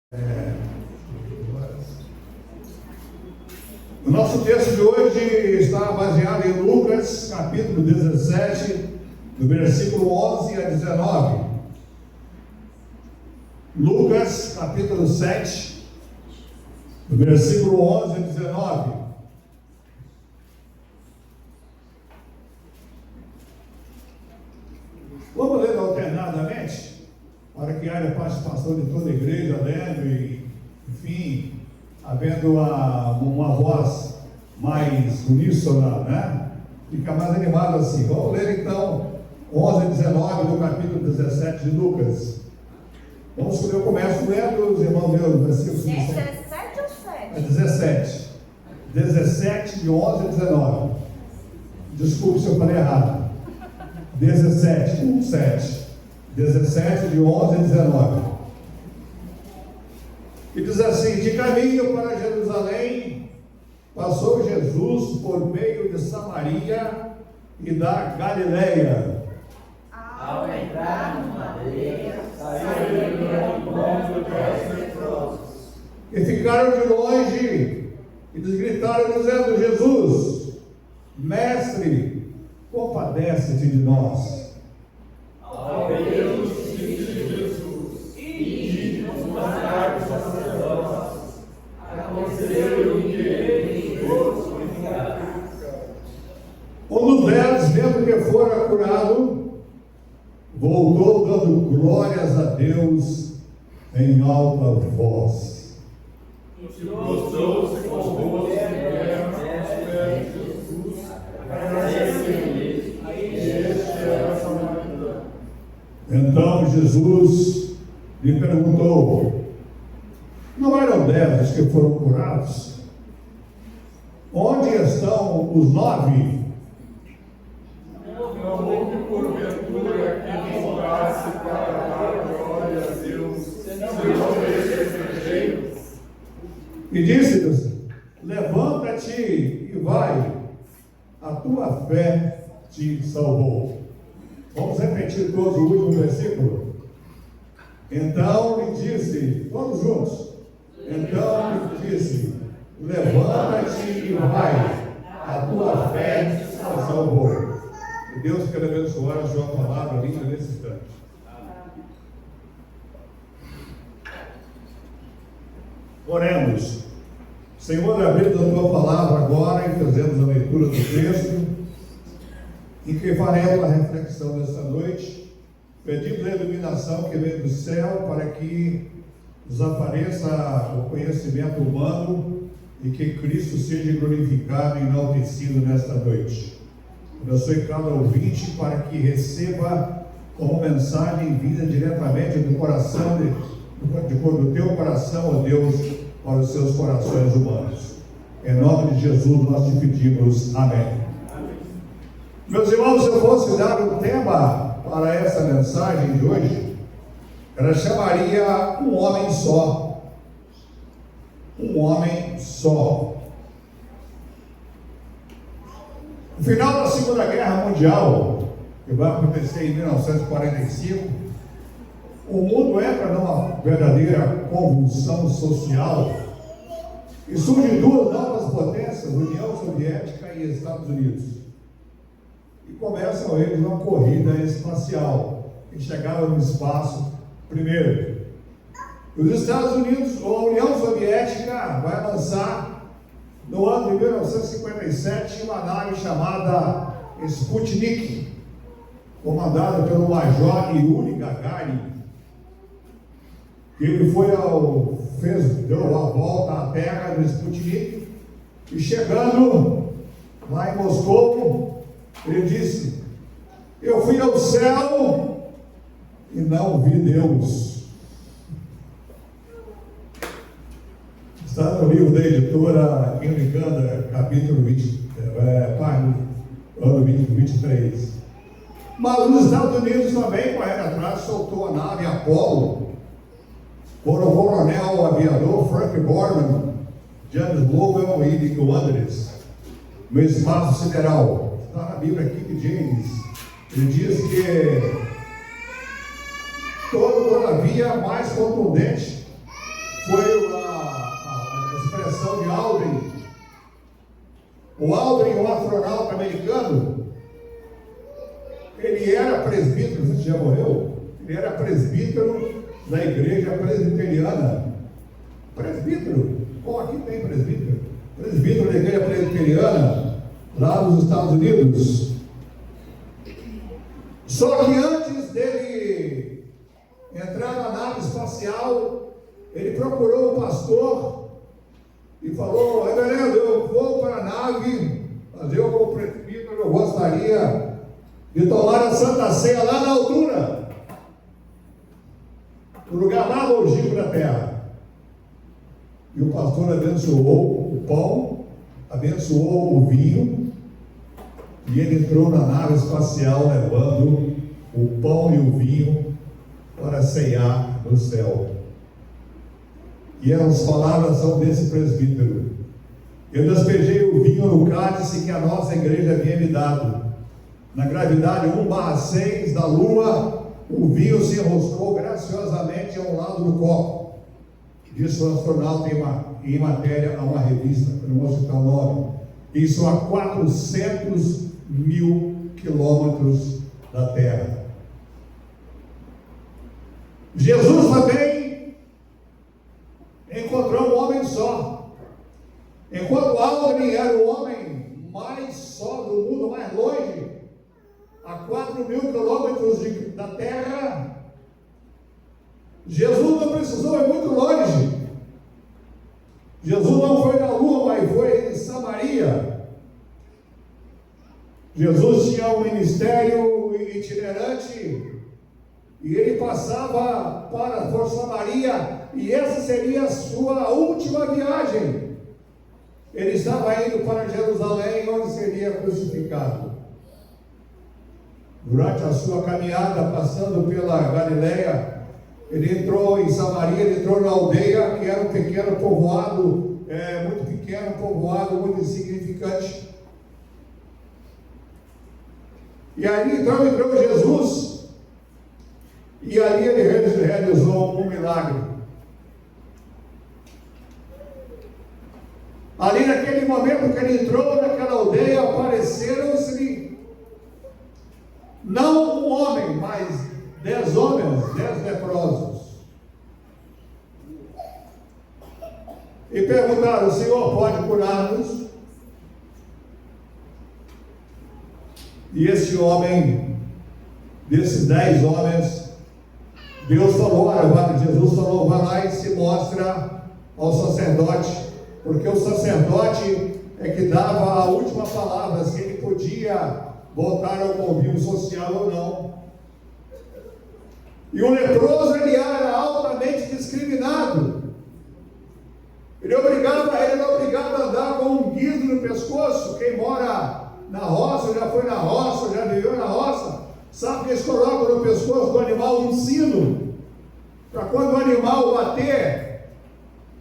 O nosso texto de hoje está baseado em Lucas, capítulo 17, do versículo 11 a 19. Lucas, capítulo 7, do versículo 11 a 19. Vamos ler alternadamente, para que haja participação de toda a igreja lendo e, enfim, havendo uma voz mais uníssona, né? Fica mais animado assim. Vamos ler então 11 e 19 do capítulo 17 de Lucas. Eu começo lendo, os irmãos leram o versículo 17 ou 7? É 17. 17 de 11 a 19. Desculpe se eu falei errado. 17, 7. 17 de 11 a 19. E diz assim: de caminho para Jerusalém, passou Jesus por meio de Samaria e da Galileia. Ao entrar numa aldeia, saiu ao encontro dos leprosos. E ficaram de longe, e lhes gritaram, dizendo: Jesus, Mestre, compadece-te de nós. Ao ver os discípulos de Jesus, e mostrar os sacerdotes, aconteceu que ele os purificava. Um dos deles, vendo que fora curado, voltou dando glórias a Deus em alta voz. Mostrou-se com o rosto de Jesus, agradecendo-lhe, e este era o samaritano. Então Jesus lhe perguntou: não eram 10 que foram curados? Onde estão os 9? Não houve porventura que voltasse para dar glória a Deus, senão esses estrangeiros. E disse-lhes: levanta-te e vai, a tua fé te salvou. Vamos repetir todos o último versículo? Então lhe disse, todos juntos. Então lhe disse: levanta-te e vai, a tua fé te salvou. Que Deus queira abençoar a sua palavra linda nesse instante. Oremos. Senhor, abrimos a tua palavra agora e fazemos a leitura do texto, e que faremos a reflexão desta noite. Pedimos a iluminação que vem do céu para que desapareça o conhecimento humano e que Cristo seja glorificado e enaltecido nesta noite. Abençoe cada ouvinte para que receba como mensagem vinda diretamente do coração, do teu coração, ó Deus, para os seus corações humanos. Em nome de Jesus nós te pedimos. Amém. Meus irmãos, se eu fosse dar um tema para essa mensagem de hoje, ela chamaria um homem só. Um homem só. No final da Segunda Guerra Mundial, que vai acontecer em 1945, o mundo entra numa verdadeira convulsão social e surgem duas novas potências, União Soviética e Estados Unidos. E começam eles uma corrida espacial, que chegava no espaço primeiro. Os Estados Unidos, ou a União Soviética, vai lançar no ano de 1957 uma nave chamada Sputnik, comandada pelo Major Yuri Gagarin. Ele deu a volta à Terra no Sputnik, e chegando lá em Moscou, ele disse: eu fui ao céu e não vi Deus. Está no livro da editora Anglicana, capítulo 20, ano 23. Mas os Estados Unidos também correram atrás, soltou a nave Apollo, por o coronel aviador Frank Borman, James Lowell e de Londres, no espaço sideral. Está na Bíblia King James. Ele diz que todavia mais contundente astronauta americano, ele era presbítero, você já morreu? Ele era presbítero da igreja presbiteriana. Presbítero? Bom, aqui tem presbítero. Presbítero da igreja presbiteriana, lá nos Estados Unidos. Só que antes dele entrar na nave espacial, ele procurou o pastor e falou: reverendo, eu vou para a nave, mas eu, como presbítero, eu gostaria de tomar a Santa Ceia lá na altura, no lugar mais longínquo da terra. E o pastor abençoou o pão, abençoou o vinho, e ele entrou na nave espacial levando o pão e o vinho para ceiar no céu. E as palavras são desse presbítero: eu despejei o vinho no cálice que a nossa igreja havia me dado. Na gravidade 1/6 da lua, o vinho se enroscou graciosamente ao lado do copo. Disse o astronauta em matéria a uma revista, que não vou citar o nome. Isso a 400.000 quilômetros da Terra. Jesus também encontrou um homem só. Enquanto Aldrin era o homem mais só do mundo, mais longe, a 4.000 quilômetros da Terra, Jesus não precisou ir muito longe. Jesus não foi na Lua, mas foi em Samaria. Jesus tinha um ministério itinerante e ele passava por Samaria, e essa seria a sua última viagem. Ele estava indo para Jerusalém, onde seria crucificado. Durante a sua caminhada, passando pela Galileia, ele entrou em Samaria, ele entrou na aldeia, que era um pequeno povoado, muito pequeno, povoado, muito insignificante. E ali então entrou Jesus, e ali ele realizou um milagre. Ali naquele momento que ele entrou naquela aldeia, apareceram-se não um homem, mas 10 homens, 10 leprosos. E perguntaram: o Senhor pode curar-nos? E esse homem, desses 10 homens, Deus falou, Jesus falou: vai lá e se mostra ao sacerdote, porque o sacerdote é que dava a última palavra, se ele podia voltar ao convívio social ou não. E o leproso, ele era altamente discriminado. Ele era obrigado a andar com um guizo no pescoço. Quem mora na roça, já foi na roça, já viveu na roça, sabe que eles colocam no pescoço do animal um sino, para quando o animal bater,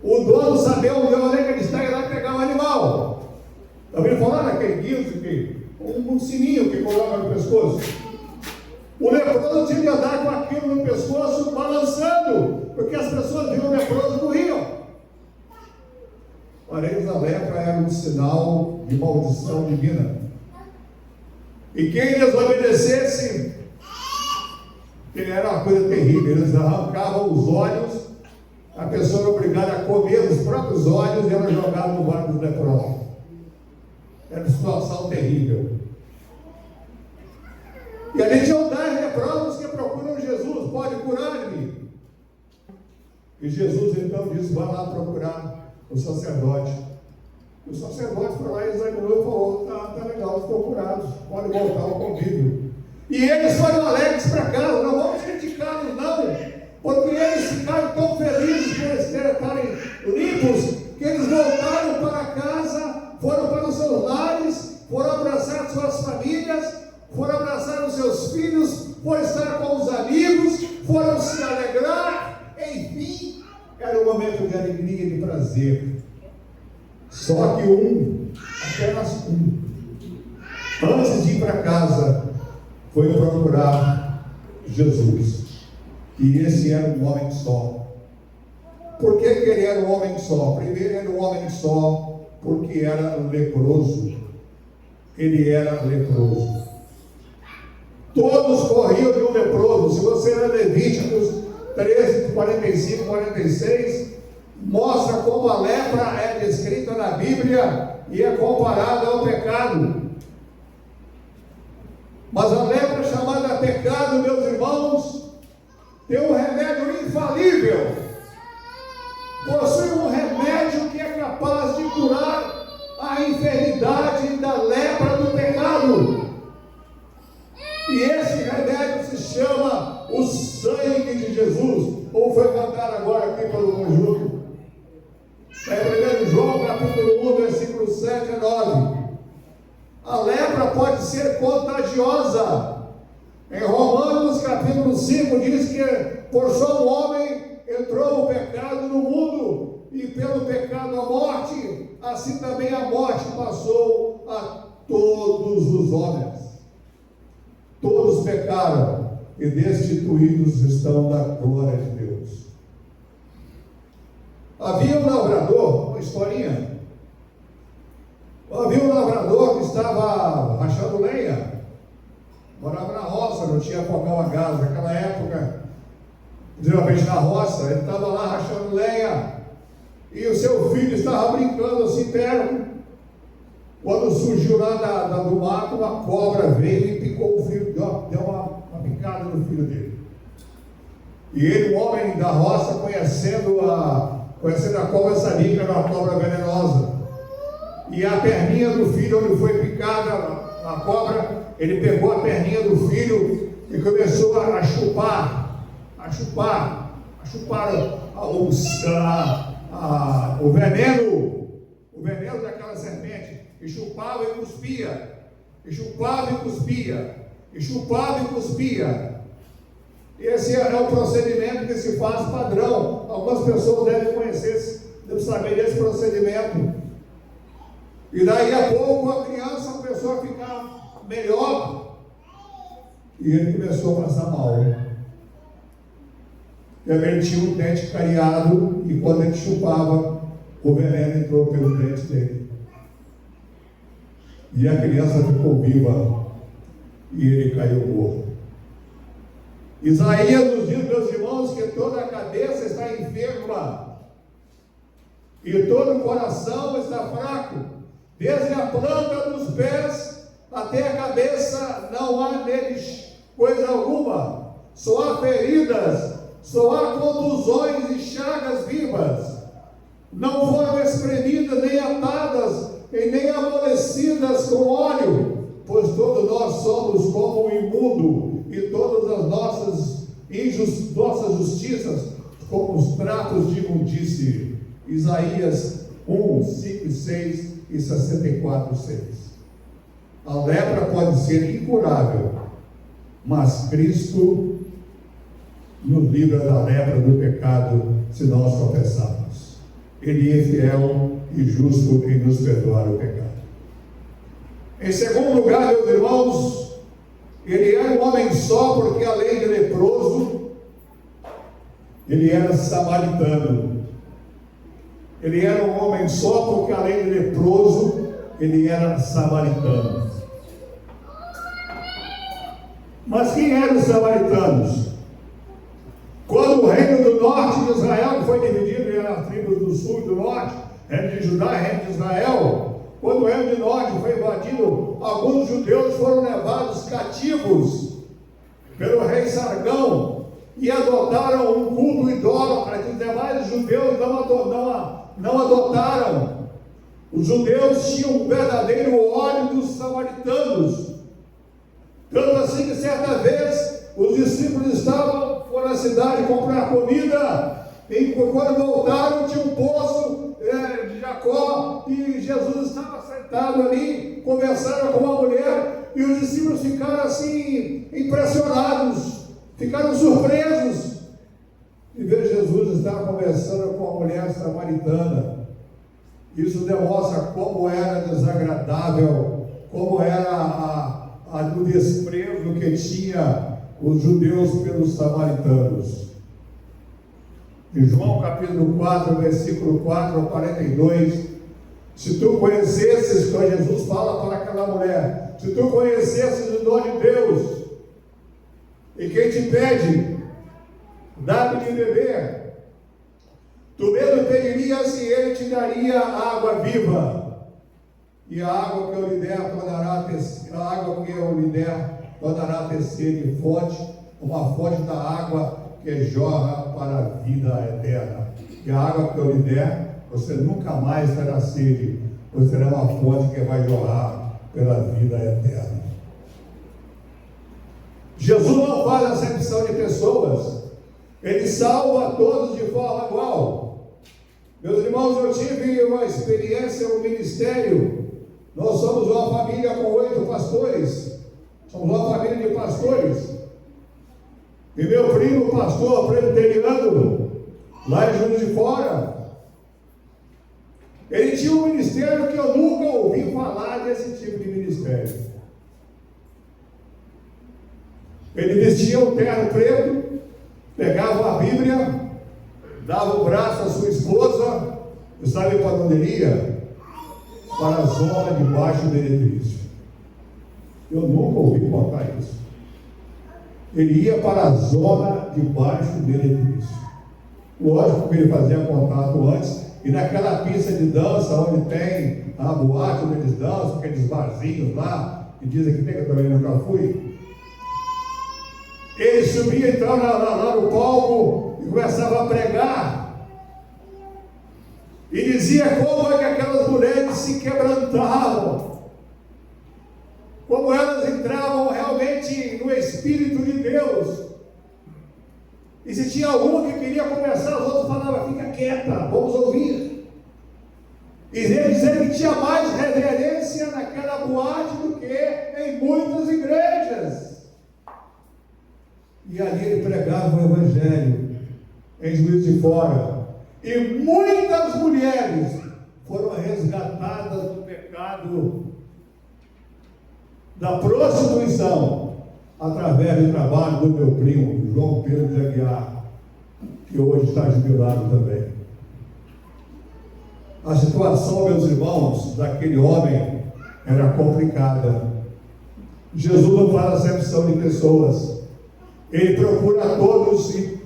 o dono saber onde é que ele está e ir lá pegar o animal. Está ouvindo falar daquele guizo, um sininho que coloca no pescoço? O leproso tinha de andar com aquilo no pescoço, balançando, porque as pessoas viam o leproso e morriam. Para eles, a lepra era um sinal de maldição divina. E quem desobedecesse, era uma coisa terrível. Eles arrancavam os olhos, a pessoa era obrigada a comer os próprios olhos e era jogada no barco dos leprosos. Era uma situação terrível. E ali tinham 10 leprosos que procuram Jesus: pode curar-me? E Jesus então disse: vai lá procurar o sacerdote. O sacerdote foi lá e examinou e falou: tá legal, estão curados, pode voltar ao convívio. E eles foram alegres para casa. Não vamos criticá-los não, porque eles ficaram tão felizes por eles estarem limpos, que eles voltaram para casa, foram para os seus lares, foram abraçar suas famílias, foram abraçar os seus filhos, foram estar com os amigos, foram se alegrar. Enfim, era um momento de alegria e de prazer. Só que apenas um, antes de ir para casa, foi procurar Jesus. E esse era um homem só. Por que ele era um homem só? Primeiro, era um homem só porque era leproso. ele era leproso. Todos corriam de um leproso. Se você ler Levíticos 13, 45, 46, mostra como a lepra é descrita na Bíblia e é comparada ao pecado. Mas a lepra chamada pecado, meus irmãos, tem um remédio infalível. Possui um remédio que é capaz de curar a enfermidade da lepra do pecado. E esse remédio se chama o sangue de Jesus. Como foi cantado agora aqui pelo conjunto. É 1 João capítulo 1, versículo 7 a 9. A lepra pode ser contagiosa. Em Romanos capítulo 5 diz que por só um homem entrou o pecado no mundo, e pelo pecado a morte, assim também a morte passou a todos os homens. Todos pecaram e destituídos estão da glória de Deus. Havia um lavrador, uma historinha. Havia um lavrador que estava rachando lenha. Morava na roça, não tinha fogão a gás naquela época. Geralmente na roça, ele estava lá rachando lenha. E o seu filho estava brincando assim perto. Quando surgiu lá do mato, uma cobra veio e picou o filho, deu uma picada no filho dele. E ele, o homem da roça, conhecendo a cobra, sabia que era uma cobra venenosa. E a perninha do filho, onde foi picada a cobra, ele pegou a perninha do filho e começou a chupar o veneno daquela serpente. E chupava e cuspia, e chupava e cuspia, e chupava e cuspia. Esse é o procedimento que se faz padrão. Algumas pessoas devem conhecer, devem saber desse procedimento. E daí a pouco a criança começou a ficar melhor, e ele começou a passar mal. Ele tinha um dente cariado, e quando ele chupava, o veneno entrou pelo dente dele. E a criança ficou viva, e ele caiu morto. Isaías nos diz, meus irmãos, que toda a cabeça está enferma, e todo o coração está fraco, desde a planta dos pés até a cabeça, não há neles coisa alguma, só há feridas, só há contusões e chagas vivas, não foram espremidas nem atadas, e nem amolecidas com óleo, pois todos nós somos como um imundo, e todas as nossas justiças como os pratos de imundície. Isaías 1, 5 e 6 e 64, 6. A lepra pode ser incurável, mas Cristo nos livra da lepra do pecado se nós confessarmos. Ele é fiel e justo em nos perdoar o pecado. Em segundo lugar, meus irmãos, ele era um homem só, porque além de leproso, ele era samaritano. Ele era um homem só, porque além de leproso, ele era samaritano. Mas quem eram os samaritanos? Quando o reino do norte de Israel, que foi dividido em tribos do sul e do norte, reino de Judá e reino de Israel, quando o reino do norte foi invadido, alguns judeus foram levados cativos pelo rei Sargão e adotaram um culto idólatra que os demais judeus não adotaram. Os judeus tinham um verdadeiro ódio dos samaritanos, tanto assim que certa vez os discípulos foram à cidade comprar comida, e quando voltaram tinha um poço de Jacó, e Jesus estava sentado ali, conversaram com uma mulher, e os discípulos ficaram assim impressionados, ficaram surpresos de ver Jesus estar conversando com a mulher samaritana. Isso demonstra como era desagradável, como era o desprezo que tinha os judeus pelos samaritanos. Em João capítulo 4, versículo 4 a 42, Se tu conhecesses, quando Jesus fala para aquela mulher, se tu conhecesses o dom de Deus, e quem te pede, dá-me de beber, tu mesmo pedirias e ele te daria água viva, e a água que eu lhe der tornará ter sede fonte, uma fonte da água que jorra para a vida eterna. E a água que eu lhe der, você nunca mais terá sede, pois será uma fonte que vai jorrar pela vida eterna. Jesus não faz acepção de pessoas, ele salva a todos de forma igual. Meus irmãos, eu tive uma experiência no ministério. Nós somos uma família com 8 pastores, somos uma família de pastores, e meu primo, pastor presbiteriano, lá em Juiz de Fora, ele tinha um ministério que eu nunca ouvi falar desse tipo de ministério. Ele vestia um terno preto, pegava a Bíblia, dava o braço à sua esposa, e sabe para onde ele ia? Para a zona de baixo benefício. Eu nunca ouvi contar isso. Ele ia para a zona de baixo benefício. Lógico que ele fazia contato antes, e naquela pista de dança, onde tem a boate, onde eles dançam, aqueles barzinhos lá, que dizem que tem, que eu também nunca fui. Ele subia então lá no palco e começava a pregar. E dizia como é que aquelas mulheres se quebrantavam, como elas entravam realmente no Espírito de Deus. E se tinha algum que queria conversar, os outros falavam, fica quieta, vamos ouvir. E ele dizia que tinha mais reverência naquela boate do que em muitas igrejas. E ali ele pregava o Evangelho, em Juiz de Fora. E muitas mulheres foram resgatadas do pecado da prostituição, através do trabalho do meu primo, João Pedro de Aguiar, que hoje está jubilado também. A situação, meus irmãos, daquele homem era complicada. Jesus não faz acepção de pessoas. Ele procura a todos e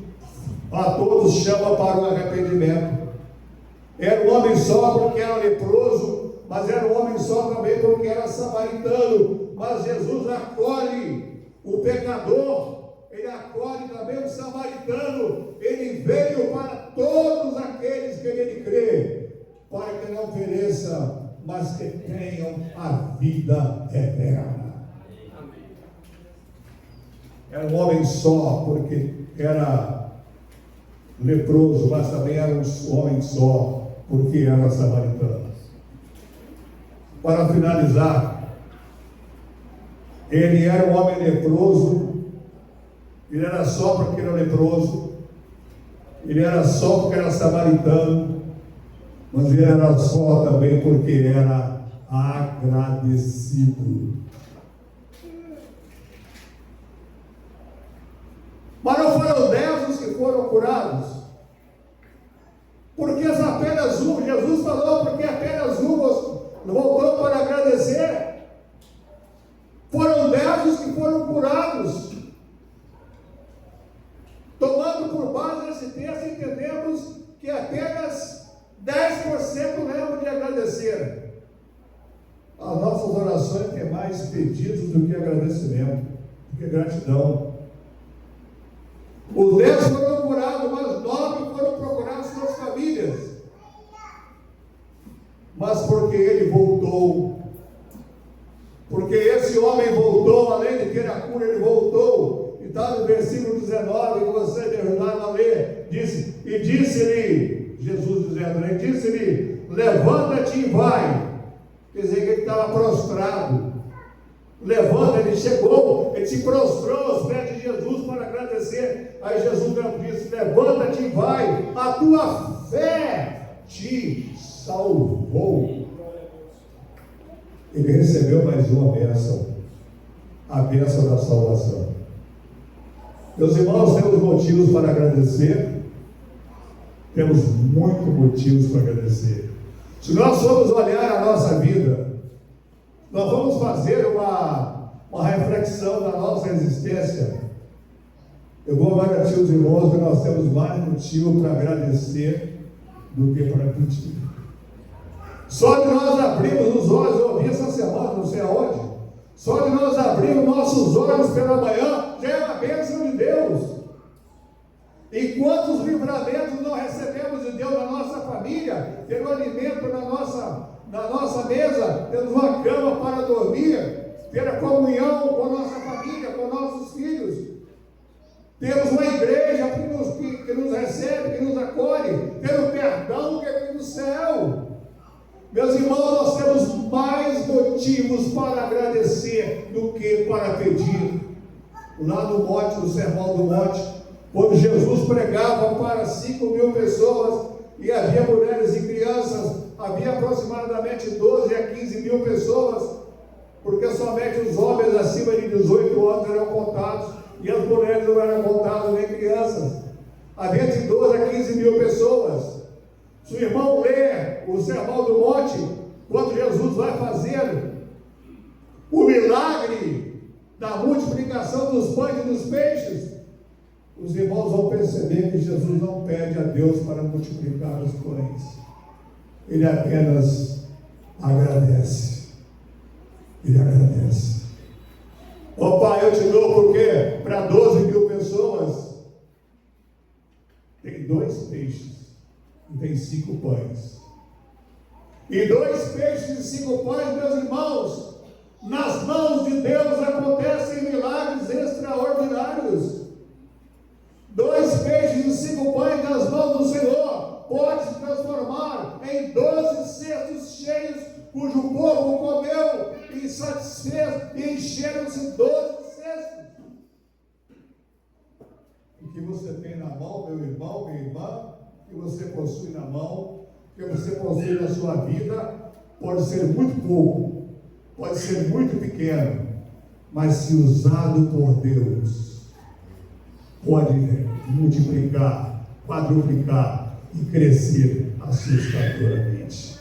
a todos chama para o arrependimento. Era um homem só porque era leproso, mas era um homem só também porque era samaritano. Mas Jesus acolhe o pecador, ele acolhe também o samaritano. Ele veio para todos aqueles que nele crê, para que não pereçam, mas que tenham a vida eterna. Era um homem só, porque era leproso, mas também era um homem só, porque era samaritano. Para finalizar, ele era um homem leproso, ele era só porque era leproso, ele era só porque era samaritano, mas ele era só também porque era agradecido. Mas não foram 10 os que foram curados, porque apenas um, Jesus falou, porque apenas um voltou para agradecer. Foram 10 os que foram curados. Tomando por base esse texto, entendemos que apenas 10% lembram de agradecer. As nossas orações têm mais pedidos do que agradecimento, do que gratidão. Os 10 foram curados, mas 9 foram procurar suas famílias. Mas porque ele voltou, porque esse homem voltou, além de ter a cura, ele voltou. E está no versículo 19, que vocês me ajudaram a ler. Disse-lhe, Jesus dizendo, ele disse-lhe, levanta-te e vai. Quer dizer que ele estava prostrado. Levanta, ele chegou, ele se prostrou aos pés de Jesus para agradecer. Aí Jesus disse, levanta-te e vai, a tua fé te salvou. Ele recebeu mais uma bênção, a bênção da salvação. Meus irmãos, temos motivos para agradecer, temos muitos motivos para agradecer. Se nós formos olhar a nossa vida, nós vamos fazer uma reflexão da nossa existência. Eu vou garantir os irmãos que nós temos mais motivo para agradecer do que para pedir. Só de nós abrirmos os olhos, eu ouvi essa semana, não sei aonde, só de nós abrirmos nossos olhos pela manhã, já é uma bênção de Deus. E quantos livramentos nós recebemos de Deus na nossa família, tendo alimento na nossa mesa, tendo uma cama para dormir, ter a comunhão com a nossa família, com nossos filhos. Temos uma igreja que nos recebe, que nos acolhe, tendo perdão que vem do céu. Meus irmãos, nós temos mais motivos para agradecer do que para pedir. Lá no monte, no Sermão do Monte, quando Jesus pregava para 5.000 pessoas, e havia mulheres e crianças, havia aproximadamente 12 a 15 mil pessoas, porque somente os homens acima de 18 anos eram contados, e as mulheres não eram contadas, nem crianças. Havia de 12 a 15 mil pessoas. Se o irmão ler o Sermão do Monte, quando Jesus vai fazendo o milagre da multiplicação dos pães e dos peixes, os irmãos vão perceber que Jesus não pede a Deus para multiplicar os pães. Ele apenas agradece. Ele agradece. Ó Pai, eu te dou porque para 12 mil pessoas tem 2 peixes e tem 5 pães. E 2 peixes e 5 pães, meus irmãos, nas mãos de Deus acontecem milagres extraordinários. 2 peixes e 5 pães nas mãos do Senhor pode se transformar em 12 cestos cheios, cujo povo comeu e satisfez, e encheram-se 12 cestos. O que você tem na mão, meu irmão, minha irmã, que você possui na mão, que você possui na sua vida, pode ser muito pouco, pode ser muito pequeno, mas se usado por Deus, pode multiplicar, quadruplicar e crescer assustadoramente.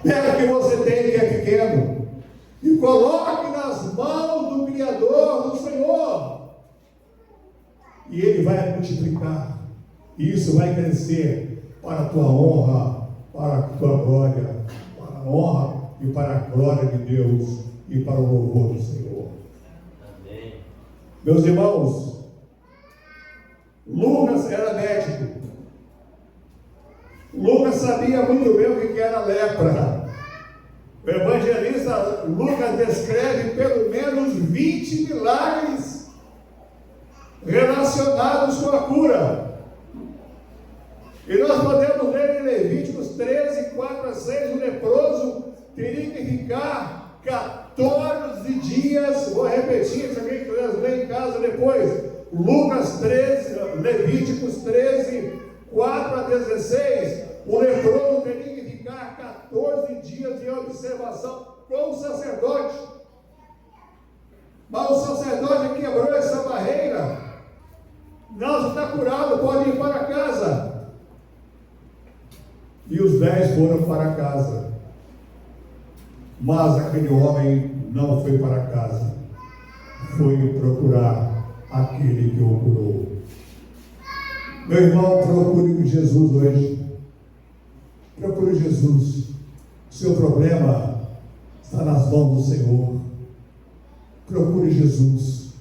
Pega o que você tem, que é pequeno, e coloque nas mãos do Criador, do Senhor, e Ele vai multiplicar. Isso vai crescer para a tua honra, para a tua glória, para a honra e para a glória de Deus e para o louvor do Senhor. Amém. Meus irmãos, Lucas era médico. Lucas sabia muito bem o que era lepra. O evangelista Lucas descreve pelo menos 20 milagres relacionados com a cura. E nós podemos ler em Levíticos 13, 4 a 6, o leproso teria que ficar 14 dias, vou repetir, se alguém quiser ler em casa depois, Lucas 13, Levíticos 13, 4 a 16, o leproso teria que ficar 14 dias de observação com o sacerdote. Mas o sacerdote quebrou essa barreira. Não, você está curado, pode ir para casa. E os 10 foram para casa. Mas aquele homem não foi para casa. Foi procurar aquele que o curou. Meu irmão, procure Jesus hoje. Procure Jesus. O seu problema está nas mãos do Senhor. Procure Jesus.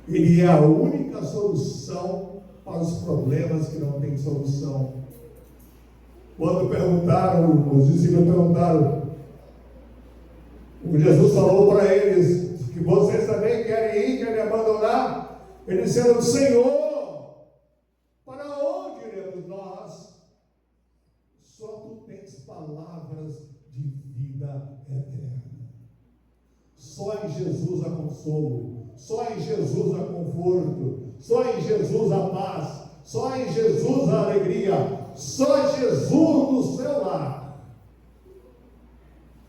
Ele é a única solução para os problemas que não têm solução. Quando perguntaram, os discípulos perguntaram, Jesus falou para eles que vocês também querem ir, querem abandonar. Eles disseram: Senhor, para onde iremos nós? Só tu tens palavras de vida eterna. Só em Jesus há consolo, só em Jesus há conforto, só em Jesus há paz, só em Jesus há alegria, só Jesus no seu lar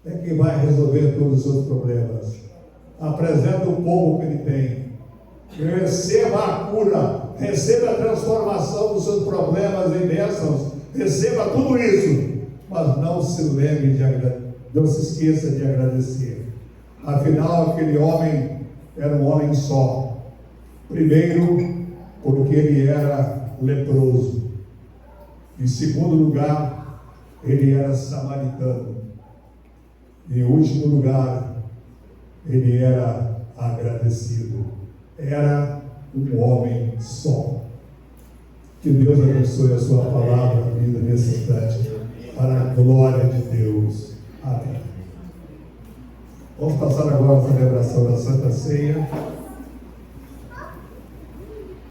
é quem vai resolver todos os seus problemas. Apresenta o povo que ele tem, receba a cura, receba a transformação dos seus problemas em bênçãos, receba tudo isso, mas não se lembre de não se esqueça de agradecer. Afinal, aquele homem era um homem só. Primeiro, porque ele era leproso. Em segundo lugar, ele era samaritano. Em último lugar, ele era agradecido. Era um homem só. Que Deus abençoe a sua palavra, vida nesse instante, para a glória de Deus. Amém. Vamos passar agora a celebração da Santa Ceia.